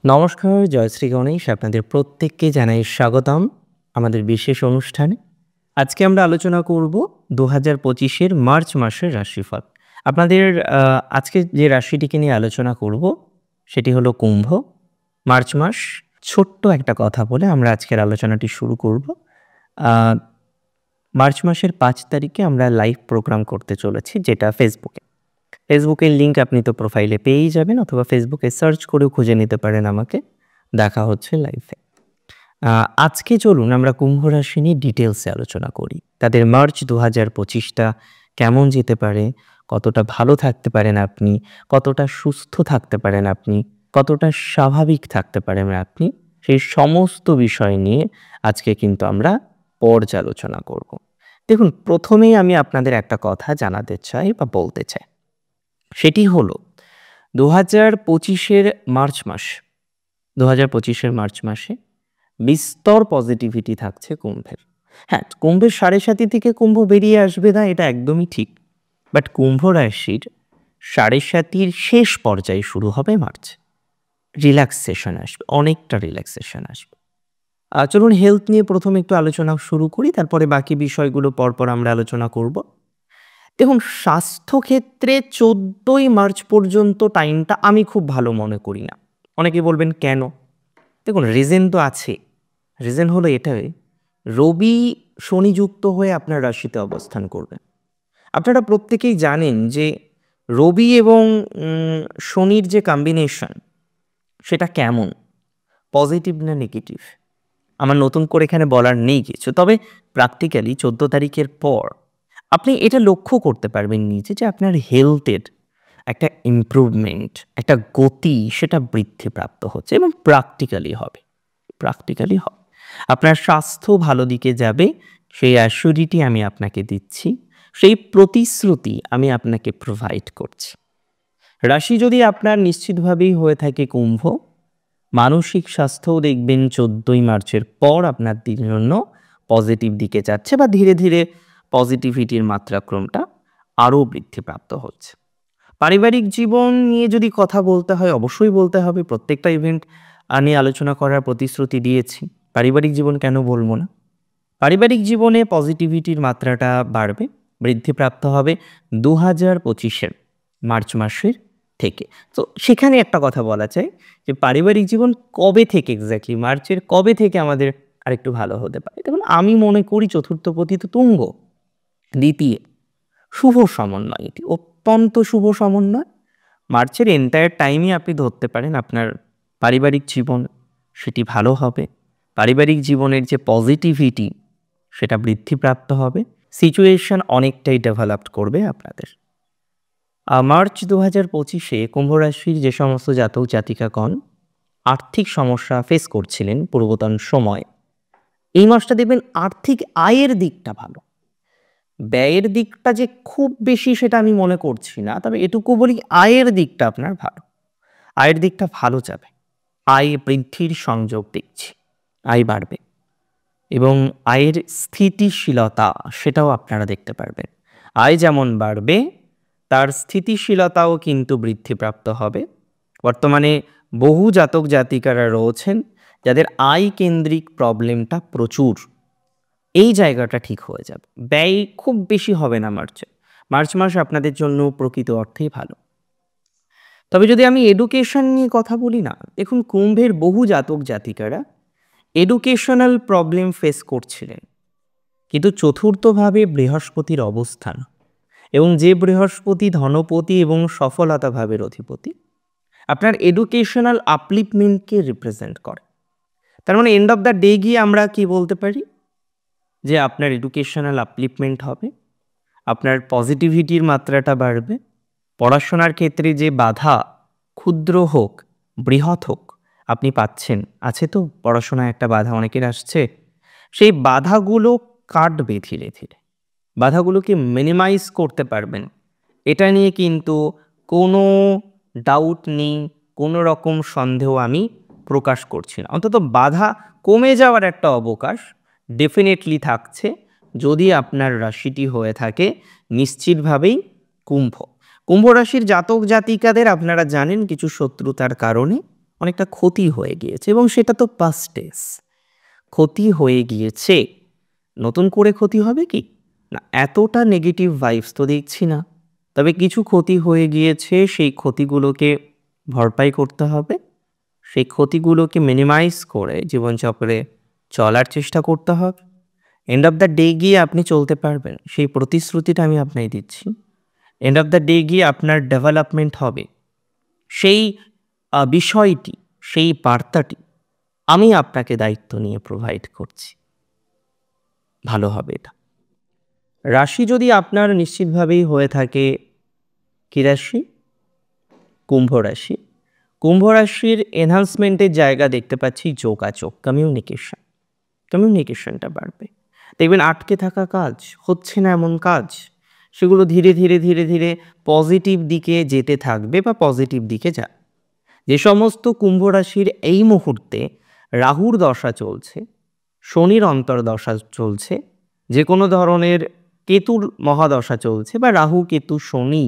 নমস্কার, জয়শ্রী গণেশ। আপনাদের প্রত্যেককে জানাই স্বাগতম আমাদের বিশেষ অনুষ্ঠানে। আজকে আমরা আলোচনা করব ২০২৫-এর মার্চ মাসের রাশিফল। আপনাদের আজকে যে রাশিটিকে নিয়ে আলোচনা করব সেটি হলো কুম্ভ। মার্চ মাস। ছোট্ট একটা কথা বলে আমরা আজকের আলোচনাটি শুরু করব। আ মার্চ মাসের ৫ তারিখে আমরা লাইভ প্রোগ্রাম করতে চলেছি, যেটা ফেসবুকে। ফেসবুকের লিঙ্ক আপনি তো প্রোফাইলে পেয়েই যাবেন, অথবা ফেসবুকে সার্চ করেও খুঁজে নিতে পারেন আমাকে। দেখা হচ্ছে লাইভে। আজকে চলুন আমরা কুম্ভ রাশি নিয়ে ডিটেলসে আলোচনা করি। তাদের মার্চ ২০২৫টা কেমন যেতে পারে, কতটা ভালো থাকতে পারেন আপনি, কতটা সুস্থ থাকতে পারেন আপনি, কতটা স্বাভাবিক থাকতে পারেন আপনি, সেই সমস্ত বিষয় নিয়ে আজকে কিন্তু আমরা পর্যালোচনা করব। দেখুন, প্রথমেই আমি আপনাদের একটা কথা জানাতে চাই বা বলতে চাই। সেটি হলো ২০২৫-এর মার্চ মাস। ২০২৫-এর মার্চ মাসে বিস্তর পজিটিভিটি থাকছে কুম্ভের। হ্যাঁ, কুম্ভের ৭.৭ থেকে কুম্ভ বেরিয়ে আসবে না, এটা একদমই ঠিক। বাট কুম্ভ রাশির ৭.৭-র শেষ পর্যায়ে শুরু হবে মার্চ। রিল্যাক্সেশন আসবে, অনেকটা রিল্যাক্সেশন আসবে। চলুন হেলথ নিয়ে প্রথমে একটু আলোচনা শুরু করি, তারপরে বাকি বিষয়গুলো পরপর আমরা আলোচনা করব। দেখুন, স্বাস্থ্যক্ষেত্রে ১৪ই মার্চ পর্যন্ত টাইমটা আমি খুব ভালো মনে করি না। অনেকে বলবেন কেন? দেখুন, রিজন তো আছে। রিজন হলো এটাই, রবি শনিযুক্ত হয়ে আপনার রাশিতে অবস্থান করবে। আপনারা প্রত্যেকেই জানেন যে রবি এবং শনির যে কম্বিনেশন, সেটা কেমন, পজিটিভ না নেগেটিভ, আমার নতুন করে এখানে বলার নেই কিছু। তবে প্র্যাকটিক্যালি ১৪ তারিখের পর আপনি এটা লক্ষ্য করতে পারবেন নিজে যে আপনার হেলথের একটা ইমপ্রুভমেন্ট, একটা গতি, সেটা বৃদ্ধিপ্রাপ্ত হচ্ছে এবং প্র্যাকটিক্যালি হবে। আপনার স্বাস্থ্য ভালো দিকে যাবে, সেই অ্যাসিউরিটি আমি আপনাকে দিচ্ছি, সেই প্রতিশ্রুতি আমি আপনাকে প্রোভাইড করছি। রাশি যদি আপনার নিশ্চিতভাবেই হয়ে থাকে কুম্ভ, মানসিক স্বাস্থ্যও দেখবেন ১৪ই মার্চের পর আপনার জন্য পজিটিভ দিকে যাচ্ছে, বা ধীরে ধীরে পজিটিভিটির মাত্রাক্রমটা আরও বৃদ্ধিপ্রাপ্ত হচ্ছে। পারিবারিক জীবন নিয়ে যদি কথা বলতে হয়, অবশ্যই বলতে হবে। প্রত্যেকটা ইভেন্ট নিয়ে আলোচনা করার প্রতিশ্রুতি দিয়েছি। পারিবারিক জীবন কেন বলবো না? পারিবারিক জীবনে পজিটিভিটির মাত্রাটা বাড়বে, বৃদ্ধিপ্রাপ্ত হবে ২০২৫-এর মার্চ মাসের থেকে। তো সেখানে একটা কথা বলা চাই যে পারিবারিক জীবন কবে থেকে, এক্স্যাক্টলি মার্চের কবে থেকে আমাদের আরেকটু ভালো হতে পারে। দেখুন, আমি মনে করি চতুর্থপতি তো তুঙ্গ, দ্বিতীয় শুভ সমন্বয়, এটি অত্যন্ত শুভ সমন্বয়। মার্চের এন্টায়ার টাইমই আপনি ধরতে পারেন আপনার পারিবারিক জীবন সেটি ভালো হবে, পারিবারিক জীবনের যে পজিটিভিটি সেটা বৃদ্ধিপ্রাপ্ত হবে, সিচুয়েশন অনেকটাই ডেভেলপড করবে আপনাদের। মার্চ ২০২৫-এ কুম্ভ রাশির যে সমস্ত জাতক জাতিকাগণ আর্থিক সমস্যা ফেস করছিলেন পূর্বতন সময়, এই মাসটা দেখবেন আর্থিক আয়ের দিকটা ভালো। ব্যয়ের দিকটা যে খুব বেশি সেটা আমি মনে করছি না, তবে এটুকু বলি আয়ের দিকটা আপনার ভালো। আয়ের দিকটা ভালো যাবে, আয় বৃদ্ধির সংযোগ দেখছি, আয় বাড়বে এবং আয়ের স্থিতিশীলতা সেটাও আপনারা দেখতে পারবেন। আয় যেমন বাড়বে, তার স্থিতিশীলতাও কিন্তু বৃদ্ধিপ্রাপ্ত হবে। বর্তমানে বহু জাতক জাতিকারা রয়েছেন যাদের আয় কেন্দ্রিক প্রবলেমটা প্রচুর, এই জায়গাটা ঠিক হয়ে যাবে। ব্যয় খুব বেশি হবে না মার্চে। মার্চ মাস আপনাদের জন্য প্রকৃত অর্থেই ভালো। তবে যদি আমি এডুকেশন নিয়ে কথা বলি না, দেখুন কুম্ভের বহু জাতক জাতিকারা এডুকেশনাল প্রবলেম ফেস করছিলেন, কিন্তু চতুর্থভাবে বৃহস্পতির অবস্থান, এবং যে বৃহস্পতি ধনপতি এবং সফলতা ভাবের অধিপতি, আপনার এডুকেশনাল আপলিফমেন্টকে রিপ্রেজেন্ট করে। তার মানে এন্ড অফ দ্য ডে গিয়ে আমরা কি বলতে পারি যে আপনার এডুকেশনাল আপলিফমেন্ট হবে, আপনার পজিটিভিটির মাত্রাটা বাড়বে। পড়াশোনার ক্ষেত্রে যে বাধা, ক্ষুদ্র হোক বৃহৎ হোক, আপনি পাচ্ছেন, আছে তো পড়াশোনায় একটা বাধা অনেকের আসছে, সেই বাধাগুলো কাটবে ধীরে ধীরে, বাধাগুলোকে মিনিমাইজ করতে পারবেন। এটা নিয়ে কিন্তু কোনো ডাউট নেই, কোনো রকম সন্দেহ আমি প্রকাশ করছি না। অন্তত বাধা কমে যাওয়ার একটা অবকাশ ডেফিনেটলি থাকছে যদি আপনার রাশিটি হয়ে থাকে নিশ্চিতভাবেই কুম্ভ। কুম্ভ রাশির জাতক জাতিকাদের আপনারা জানেন কিছু শত্রুতার কারণে অনেকটা ক্ষতি হয়ে গিয়েছে এবং সেটা তো পাস্ট টেন্স। ক্ষতি হয়ে গিয়েছে, নতুন করে ক্ষতি হবে কি না? এতটা নেগেটিভ ভাইবস তো দেখছি না। তবে কিছু ক্ষতি হয়ে গিয়েছে, সেই ক্ষতিগুলোকে ভরপাই করতে হবে, সেই ক্ষতিগুলোকে মিনিমাইজ করে জীবনচক্রে চলার চেষ্টা করতে হবে। এন্ড অফ দ্য ডে গিয়ে আপনি চলতে পারবেন, সেই প্রতিশ্রুতিটা আমি আপনাকে দিচ্ছি। এন্ড অফ দ্য ডে গিয়ে আপনার ডেভেলপমেন্ট হবে, সেই বিষয়টি, সেই বার্তাটি আমি আপনাকে দায়িত্ব নিয়ে প্রোভাইড করছি। ভালো হবে এটা। রাশি যদি আপনার নিশ্চিতভাবেই হয়ে থাকে কি রাশি? কুম্ভ রাশি। কুম্ভ রাশির এনহান্সমেন্টের জায়গা দেখতে পাচ্ছি যোগাযোগ, কমিউনিকেশনটা বাড়বে। দেখবেন আটকে থাকা কাজ, হচ্ছে না এমন কাজ, সেগুলো ধীরে ধীরে ধীরে ধীরে পজিটিভ দিকে যেতে থাকবে বা পজিটিভ দিকে যা। যে সমস্ত কুম্ভ রাশির এই মুহূর্তে রাহুর দশা চলছে, শনির অন্তর্দশা চলছে, যে কোনো ধরনের কেতুর মহাদশা চলছে বা রাহু কেতু শনি,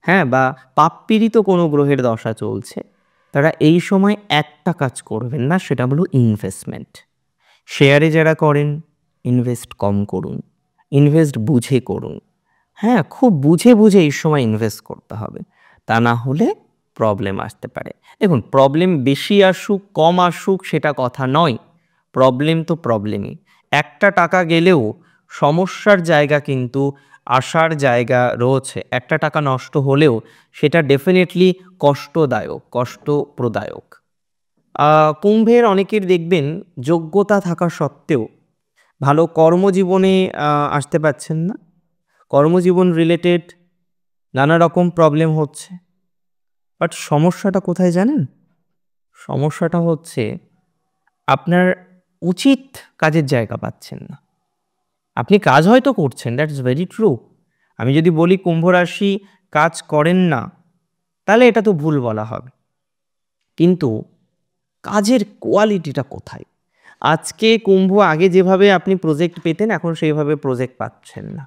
হ্যাঁ, বা পাপপীড়িত কোনো গ্রহের দশা চলছে, তারা এই সময় একটা কাজ করবেন না, সেটা হলো ইনভেস্টমেন্ট। শেয়ারে যারা করেন, ইনভেস্ট কম করুন, ইনভেস্ট বুঝে করুন। হ্যাঁ, খুব বুঝে বুঝে এই সময় ইনভেস্ট করতে হবে, তা না হলে প্রবলেম আসতে পারে। দেখুন, প্রবলেম বেশি আসুক কম আসুক সেটা কথা নয়, প্রবলেম তো প্রবলেমই। একটা টাকা গেলেও সমস্যার জায়গা কিন্তু আসার জায়গা রয়েছে। একটা টাকা নষ্ট হলেও সেটা ডেফিনেটলি কষ্টপ্রদায়ক। কুম্ভের অনেকের দেখবেন যোগ্যতা থাকা সত্ত্বেও ভালো কর্মজীবনে আসতে পারছেন না। কর্মজীবন রিলেটেড নানা রকম প্রবলেম হচ্ছে। বাট সমস্যাটা কোথায় জানেন? সমস্যাটা হচ্ছে আপনার উচিত কাজের জায়গা পাচ্ছেন না। আপনি কাজ হয়তো করছেন, দ্যাটস ভেরি ট্রু। আমি যদি বলি কুম্ভ রাশি কাজ করেন না, তাহলে এটা তো ভুল বলা হবে। কিন্তু কাজের কোয়ালিটিটা কোথায়? আজকে কুম্ভ আগে যেভাবে আপনি প্রজেক্ট পেতেন, এখন সেইভাবে প্রজেক্ট পাচ্ছেন না।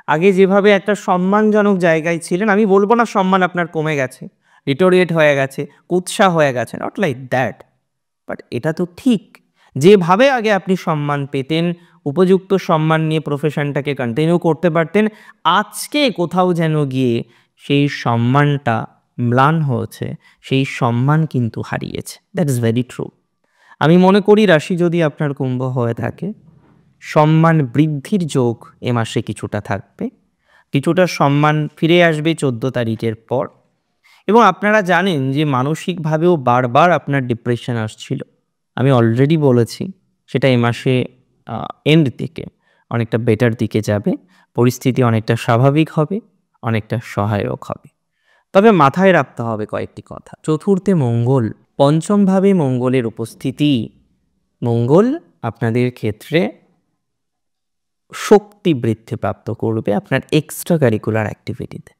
আগে যেভাবে একটা সম্মানজনক জায়গায় ছিলেন, আমি বলবো না সম্মান আপনার কমে গেছে, ডিটোরিয়েট হয়ে গেছে, কুৎসা হয়ে গেছে, নট লাইক দ্যাট। বাট এটা তো ঠিক, যেভাবে আগে আপনি সম্মান পেতেন, উপযুক্ত সম্মান নিয়ে প্রফেশনটাকে কন্টিনিউ করতে পারতেন, আজকে কোথাও যেন গিয়ে সেই সম্মানটা ম্লান হয়েছে, সেই সম্মান কিন্তু হারিয়েছে। That is very true. আমি মনে করি রাশি যদি আপনার কুম্ভ হয়ে থাকে, সম্মান বৃদ্ধির যোগ এ মাসে কিছুটা থাকবে, কিছুটা সম্মান ফিরে আসবে 14 তারিখের পর। এবং আপনারা জানেন যে মানসিকভাবেও বারবার আপনার ডিপ্রেশন আসছিল, আমি অলরেডি বলেছি, সেটা এ মাসে এন্ড দিকে অনেকটা বেটার দিকে যাবে, পরিস্থিতি অনেকটা স্বাভাবিক হবে, অনেকটা সহায়ক হবে। তবে মাথায় রাখতে হবে কয়েকটি কথা। চতুর্থে মঙ্গল, পঞ্চমভাবে মঙ্গলের উপস্থিতি, মঙ্গল আপনাদের ক্ষেত্রে শক্তি বৃদ্ধি প্রাপ্ত করবে আপনার এক্সট্রা কারিকুলার অ্যাক্টিভিটিতে।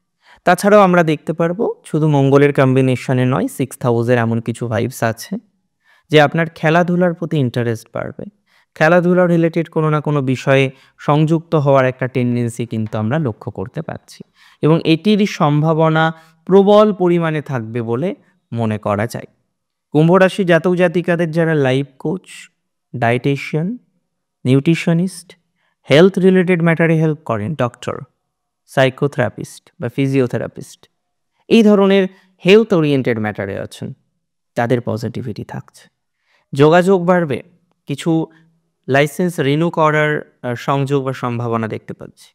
তাছাড়াও আমরা দেখতে পারবো শুধু মঙ্গলের কম্বিনেশনে নয়, 6th হাউসের এমন কিছু ভাইবস আছে যে আপনার খেলাধুলার প্রতি ইন্টারেস্ট বাড়বে। খেলাধুলা রিলেটেড কোনো না কোনো বিষয়ে সংযুক্ত হওয়ার একটা টেন্ডেন্সি কিন্তু আমরা লক্ষ্য করতে পারছি এবং এটির সম্ভাবনা প্রবল পরিমাণে থাকবে বলে মনে করা যায়। কুম্ভ রাশি জাতক জাতিকাদের যারা life coach, dietitian, nutritionist, health related ম্যাটারে হেল্প করেন, ডক্টর, সাইকোথেরাপিস্ট বা ফিজিওথেরাপিস্ট, এই ধরনের হেলথ ওরিয়েন্টেড ম্যাটারে আছেন, তাদের পজিটিভিটি থাকছে। যোগাযোগ বাড়বে, কিছু লাইসেন্স রিনিউ করার সংযোগ বা সম্ভাবনা দেখতে পাচ্ছি।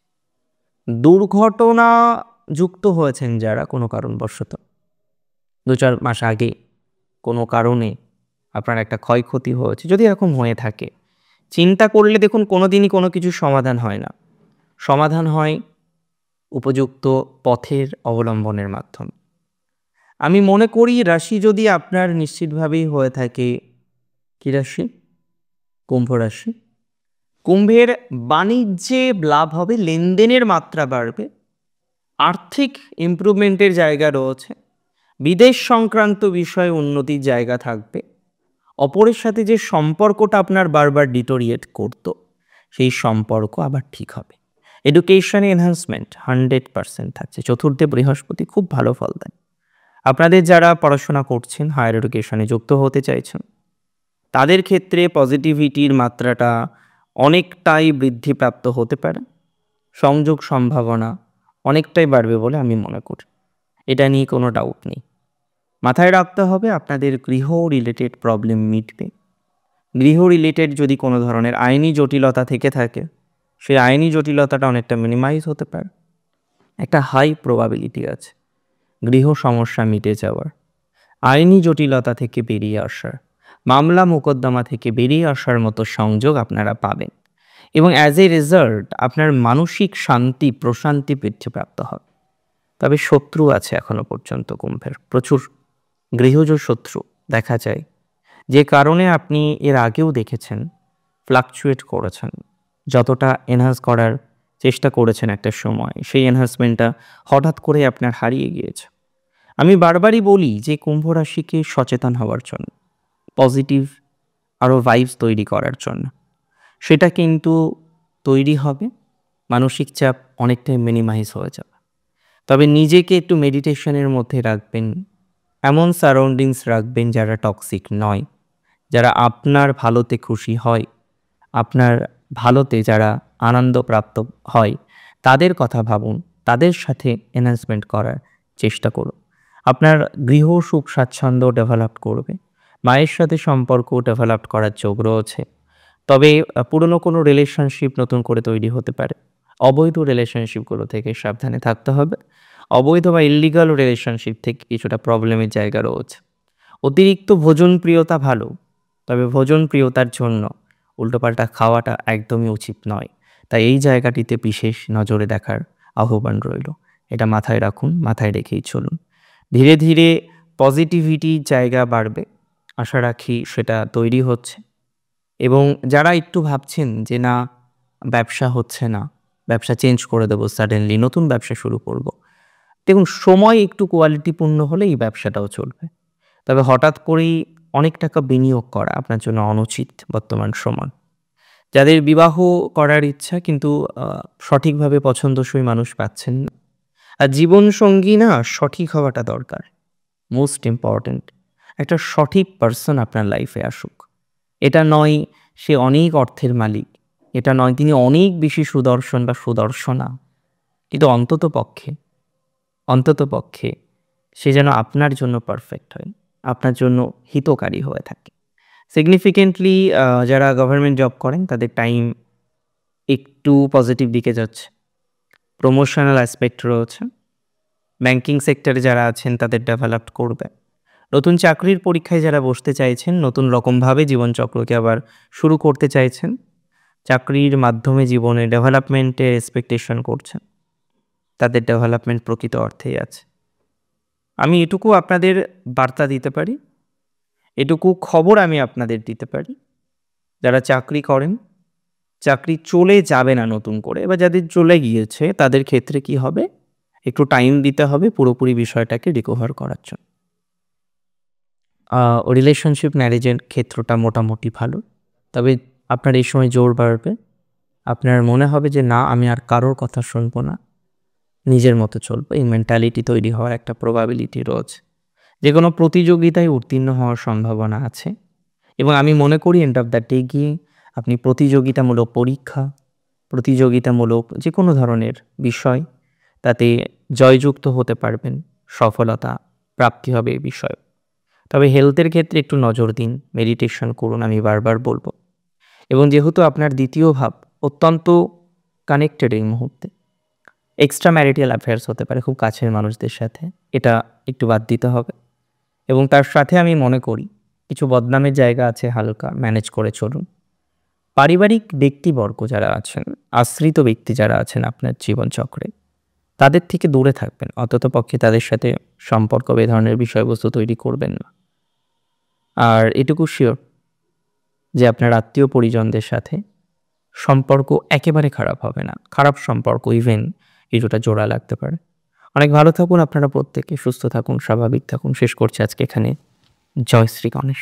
দুর্ঘটনা যুক্ত হয়েছেন যারা কোনো কারণবশত, 2-4 মাস আগে কোনো কারণে আপনার একটা ক্ষয়ক্ষতি হয়েছে, যদি এরকম হয়ে থাকে, চিন্তা করলে দেখুন কোনোদিনই কোনো কিছু সমাধান হয় না। সমাধান হয় উপযুক্ত পথের অবলম্বনের মাধ্যমে। আমি মনে করি রাশি যদি আপনার নিশ্চিতভাবেই হয়ে থাকে কি রাশি? কুম্ভ রাশি। কুম্ভের বাণিজ্যে লাভ হবে, লেনদেনের মাত্রা বাড়বে, আর্থিক ইমপ্রুভমেন্টের জায়গা রয়েছে, বিদেশ সংক্রান্ত বিষয়ে উন্নতির জায়গা থাকবে, অপরের সাথে যে সম্পর্কটা আপনার বারবার ডিটোরিয়েট করত, সেই সম্পর্ক আবার ঠিক হবে। এডুকেশনে এনহান্সমেন্ট 100% থাকছে। চতুর্থে বৃহস্পতি খুব ভালো ফল দেন। আপনাদের যারা পড়াশোনা করছেন, হায়ার এডুকেশনে যুক্ত হতে চাইছেন, তাদের ক্ষেত্রে পজিটিভিটির মাত্রাটা অনেকটাই বৃদ্ধিপ্রাপ্ত হতে পারে। সংযোগ সম্ভাবনা অনেকটাই বাড়বে বলে আমি মনে করি। এটা নিয়ে কোনো ডাউট নেই। মাথায় রাখতে হবে আপনাদের গৃহ রিলেটেড প্রবলেম মিটবে। গৃহ রিলেটেড যদি কোনো ধরনের আইনি জটিলতা থেকে থাকে, সেই আইনি জটিলতাটা অনেকটা মিনিমাইজ হতে পারে। একটা হাই প্রবাবিলিটি আছে গৃহ সমস্যা মিটে যাওয়ার, আইনি জটিলতা থেকে বেরিয়ে আসার, মামলা মোকদ্দমা থেকে বেরিয়ে আসার মতো সংযোগ আপনারা পাবেন। এবং অ্যাজ এ রেজাল্ট আপনার মানসিক শান্তি প্রশান্তি বৃদ্ধিপ্রাপ্ত হবে। তবে শত্রু আছে এখনো পর্যন্ত কুম্ভের, প্রচুর গৃহজ শত্রু দেখা যায়, যে কারণে আপনি এর আগেও দেখেছেন ফ্লাকচুয়েট করেছেন। যতটা এনহান্স করার চেষ্টা করেছেন একটা সময়, সেই এনহান্সমেন্টটা হঠাৎ করে আপনার হারিয়ে গিয়েছে। আমি বারবারই বলি যে কুম্ভ রাশিকে সচেতন হওয়ার জন্য, পজিটিভ আরও ভাইবস তৈরি করার জন্য। সেটা কিন্তু তৈরি হবে, মানসিক চাপ অনেকটাই মিনিমাইজ হয়ে যাবে। তবে নিজেকে একটু মেডিটেশনের মধ্যে রাখবেন, এমন সারাউন্ডিংস রাখবেন যারা টক্সিক নয়, যারা আপনার ভালোতে খুশি হয়, আপনার ভালোতে যারা আনন্দপ্রাপ্ত হয়, তাদের কথা ভাবুন, তাদের সাথে এনহান্সমেন্ট করার চেষ্টা করুন। আপনার গৃহ সুখ স্বাচ্ছন্দ্য ডেভেলপ করবে, মায়ের সাথে সম্পর্ক ডেভেলপ করার যোগ রয়েছে। তবে পুরনো কোনো রিলেশনশিপ নতুন করে তৈরি হতে পারে। অবৈধ রিলেশনশিপগুলো থেকে সাবধানে থাকতে হবে। অবৈধ বা ইল্লিগাল রিলেশনশিপ থেকে কিছুটা প্রবলেমের জায়গা রয়েছে। অতিরিক্ত ভোজনপ্রিয়তা ভালো, তবে ভোজনপ্রিয়তার জন্য উল্টোপাল্টা খাওয়াটা একদমই উচিত নয়। তাই এই জায়গাটিতে বিশেষ নজরে দেখার আহ্বান রইল। এটা মাথায় রাখুন, মাথায় রেখেই চলুন। ধীরে ধীরে পজিটিভিটির জায়গা বাড়বে, আশা রাখি সেটা তৈরি হচ্ছে। এবং যারা একটু ভাবছেন যে না ব্যবসা হচ্ছে না, ব্যবসা চেঞ্জ করে দেবো, সাডেনলি নতুন ব্যবসা শুরু করব, দেখুন সময় একটু কোয়ালিটিপূর্ণ হলে এই ব্যবসাটাও চলবে। তবে হঠাৎ করেই অনেক টাকা বিনিয়োগ করা আপনার জন্য অনুচিত বর্তমান সময়। যাদের বিবাহ করার ইচ্ছা কিন্তু সঠিকভাবে পছন্দসই মানুষ পাচ্ছেন না, আর জীবনসঙ্গী না সঠিক হওয়াটা দরকার, মোস্ট ইম্পর্ট্যান্ট। একটা সঠিক পার্সন আপনার লাইফে আসুক। এটা নয় সে অনেক অর্থের মালিক, এটা নয় তিনি অনেক বেশি সুদর্শন বা সুদর্শনা, কিন্তু অন্তত পক্ষে সে যেন আপনার জন্য পারফেক্ট হয়, আপনার জন্য হিতকারী হয়ে থাকে। সিগনিফিকেন্টলি যারা গভর্নমেন্ট জব করেন তাদের টাইম একটু পজিটিভ দিকে যাচ্ছে, প্রমোশনাল অ্যাসপেক্ট রয়েছে। ব্যাংকিং সেক্টরে যারা আছেন তাদের ডেভেলপ করবে। নতুন চাকরির পরীক্ষায় যারা বসতে চাইছেন, নতুন রকমভাবে জীবনচক্রকে আবার শুরু করতে চাইছেন, চাকরির মাধ্যমে জীবনে ডেভেলপমেন্টের এক্সপেকটেশন করছেন, তাদের ডেভেলপমেন্ট প্রকৃত অর্থেই আছে। আমি এটুকু আপনাদের বার্তা দিতে পারি, এটুকু খবর আমি আপনাদের দিতে পারি, যারা চাকরি করেন চাকরি চলে যাবে না নতুন করে, বা যাদের চলে গিয়েছে তাদের ক্ষেত্রে কি হবে, একটু টাইম দিতে হবে পুরোপুরি বিষয়টাকে রিকভার করার জন্য। রিলেশনশিপ ম্যারেজের ক্ষেত্রটা মোটামুটি ভালো, তবে আপনার এই সময় জোর বাড়বে। আপনার মনে হবে যে না আমি আর কারোর কথা শুনবো না, নিজের মতো চলবো, এই মেন্টালিটি তৈরি হওয়ার একটা প্রবাবিলিটি রয়েছে। যে কোনো প্রতিযোগিতায় উত্তীর্ণ হওয়ার সম্ভাবনা আছে, এবং আমি মনে করি এন্ড অফ দ্য ডে গিয়ে আপনি প্রতিযোগিতামূলক পরীক্ষা, প্রতিযোগিতামূলক যে কোনো ধরনের বিষয়, তাতে জয়যুক্ত হতে পারবেন, সফলতা প্রাপ্তি হবে এই বিষয়। তবে হেলথের ক্ষেত্রে একটু নজর দিন, মেডিটেশন করুন, আমি বারবার বলবো। এবং যেহেতু আপনার দ্বিতীয় ভাব অত্যন্ত কানেক্টেড এই মুহূর্তে, এক্সট্রা ম্যারিটাল অ্যাফেয়ার্স হতে পারে খুব কাছের মানুষদের সাথে, এটা একটু বাদ দিতে হবে। এবং তার সাথে আমি মনে করি কিছু বদনামের জায়গা আছে, হালকা ম্যানেজ করে চলুন। পারিবারিক ব্যক্তিবর্গ যারা আছেন, আশ্রিত ব্যক্তি যারা আছেন আপনার জীবনচক্রে, তাদের থেকে দূরে থাকবেন, অন্তত পক্ষে তাদের সাথে সম্পর্ক এ ধরনের বিষয়বস্তু তৈরি করবেন না। আর এটুকু শিওর যে আপনার আত্মীয় পরিজনদের সাথে সম্পর্ক একেবারে খারাপ হবে না, খারাপ সম্পর্ক ইভেন কিছুটা জোড়া লাগতে পারে। অনেক ভালো থাকুন আপনারা প্রত্যেকে, সুস্থ থাকুন, স্বাভাবিক থাকুন। শেষ করছি আজকে এখানে। জয় শ্রী গণেশ।